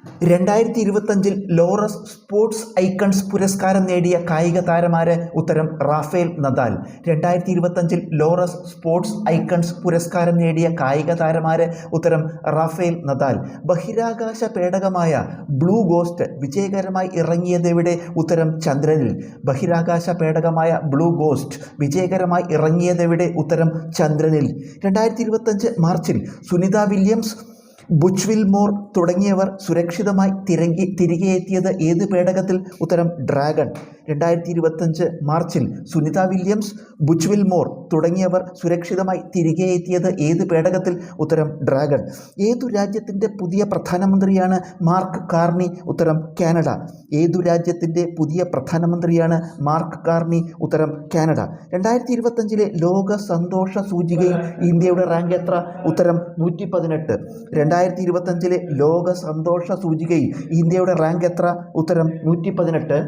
2025 Laureus sports icons പുരസ്കാരം നേടിയ കായിക താരമാര്? ഉത്തരം Rafael Nadal. 2025 Laureus sports icons പുരസ്കാരം നേടിയ കായിക താരമാര്? ഉത്തരം റാഫേൽ നദാൽ. ബഹിരാകാശ പേടകമായ ബ്ലൂ ഗോസ്റ്റ് വിജയകരമായി ഇറങ്ങിയതെവിടെ? ഉത്തരം ചന്ദ്രനിൽ. ബഹിരാകാശ പേടകമായ ബ്ലൂ ഗോസ്റ്റ് വിജയകരമായി ഇറങ്ങിയതെവിടെ? ഉത്തരം ചന്ദ്രനിൽ. 2025 മാർച്ചിൽ സുനിത വില്യംസ്, ബുച്ച് വിൽമോർ തുടങ്ങിയവർ സുരക്ഷിതമായി തിരികെ എത്തിയത് ഏത് പേടകത്തിൽ? ഉത്തരം ഡ്രാഗൺ. 2025 മാർച്ചിൽ സുനിത വില്യംസ്, ബുച്ച് വിൽമോർ തുടങ്ങിയവർ സുരക്ഷിതമായി തിരികെ എത്തിയത് ഏത് പേടകത്തിൽ? ഉത്തരം ഡ്രാഗൺ. ഏതു രാജ്യത്തിൻ്റെ പുതിയ പ്രധാനമന്ത്രിയാണ് മാർക്ക് കാർണി? ഉത്തരം കാനഡ. ഏതു രാജ്യത്തിൻ്റെ പുതിയ പ്രധാനമന്ത്രിയാണ് മാർക്ക് കാർണി? ഉത്തരം കാനഡ. 2025 ലോക സന്തോഷ സൂചികയിൽ ഇന്ത്യയുടെ റാങ്ക് എത്ര? ഉത്തരം 118. 2025 ലോക സന്തോഷ സൂചികയിൽ ഇന്ത്യയുടെ റാങ്ക് എത്ര? ഉത്തരം 118.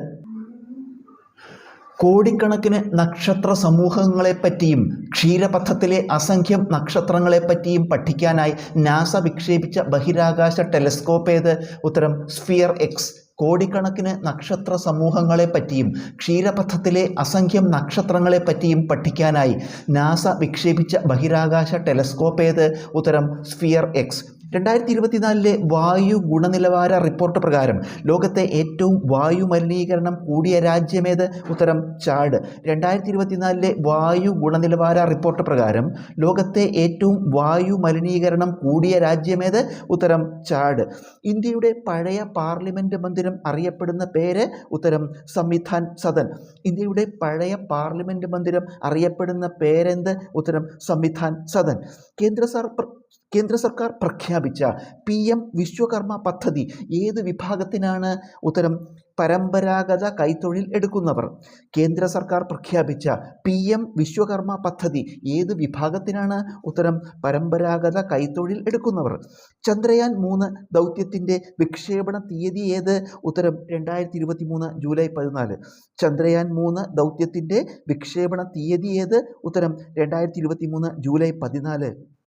കോടിക്കണക്കിന് നക്ഷത്ര സമൂഹങ്ങളെപ്പറ്റിയും ക്ഷീരപഥത്തിലെ അസംഖ്യം നക്ഷത്രങ്ങളെപ്പറ്റിയും പഠിക്കാനായി നാസ വിക്ഷേപിച്ച ബഹിരാകാശ ടെലസ്കോപ്പ് ഏത്? ഉത്തരം സ്ഫിയർ എക്സ്. കോടിക്കണക്കിന് നക്ഷത്ര സമൂഹങ്ങളെപ്പറ്റിയും ക്ഷീരപഥത്തിലെ അസംഖ്യം നക്ഷത്രങ്ങളെപ്പറ്റിയും പഠിക്കാനായി നാസ വിക്ഷേപിച്ച ബഹിരാകാശ ടെലസ്കോപ്പ് ഏത്? ഉത്തരം സ്ഫിയർ എക്സ്. 2024 വായു ഗുണനിലവാര റിപ്പോർട്ട് പ്രകാരം ലോകത്തെ ഏറ്റവും വായു മലിനീകരണം കൂടിയ രാജ്യമേത്? ഉത്തരം ചാഡ്. 2024 വായു ഗുണനിലവാര റിപ്പോർട്ട് പ്രകാരം ലോകത്തെ ഏറ്റവും വായു മലിനീകരണം കൂടിയ രാജ്യമേത്? ഉത്തരം ചാഡ്. ഇന്ത്യയുടെ പഴയ പാർലമെൻറ്റ് മന്ദിരം അറിയപ്പെടുന്ന പേര്? ഉത്തരം സംവിധാൻ സദൻ. ഇന്ത്യയുടെ പഴയ പാർലമെൻറ്റ് മന്ദിരം അറിയപ്പെടുന്ന പേരെന്ത്? ഉത്തരം സംവിധാൻ സദൻ. കേന്ദ്ര സർക്കാർ പ്രഖ്യാപിച്ച PM വിശ്വകർമ്മ പദ്ധതി ഏത് വിഭാഗത്തിനാണ്? ഉത്തരം പരമ്പരാഗത കൈത്തൊഴിൽ എടുക്കുന്നവർ. കേന്ദ്ര സർക്കാർ പ്രഖ്യാപിച്ച PM വിശ്വകർമ്മ പദ്ധതി ഏത് വിഭാഗത്തിനാണ്? ഉത്തരം പരമ്പരാഗത കൈത്തൊഴിൽ എടുക്കുന്നവർ. ചന്ദ്രയാൻ 3 ദൗത്യത്തിൻ്റെ വിക്ഷേപണ തീയതി ഏത്? ഉത്തരം 2023 ജൂലൈ 14. ചന്ദ്രയാൻ 3 ദൗത്യത്തിൻ്റെ വിക്ഷേപണ തീയതി ഏത്? ഉത്തരം 2023 ജൂലൈ 14.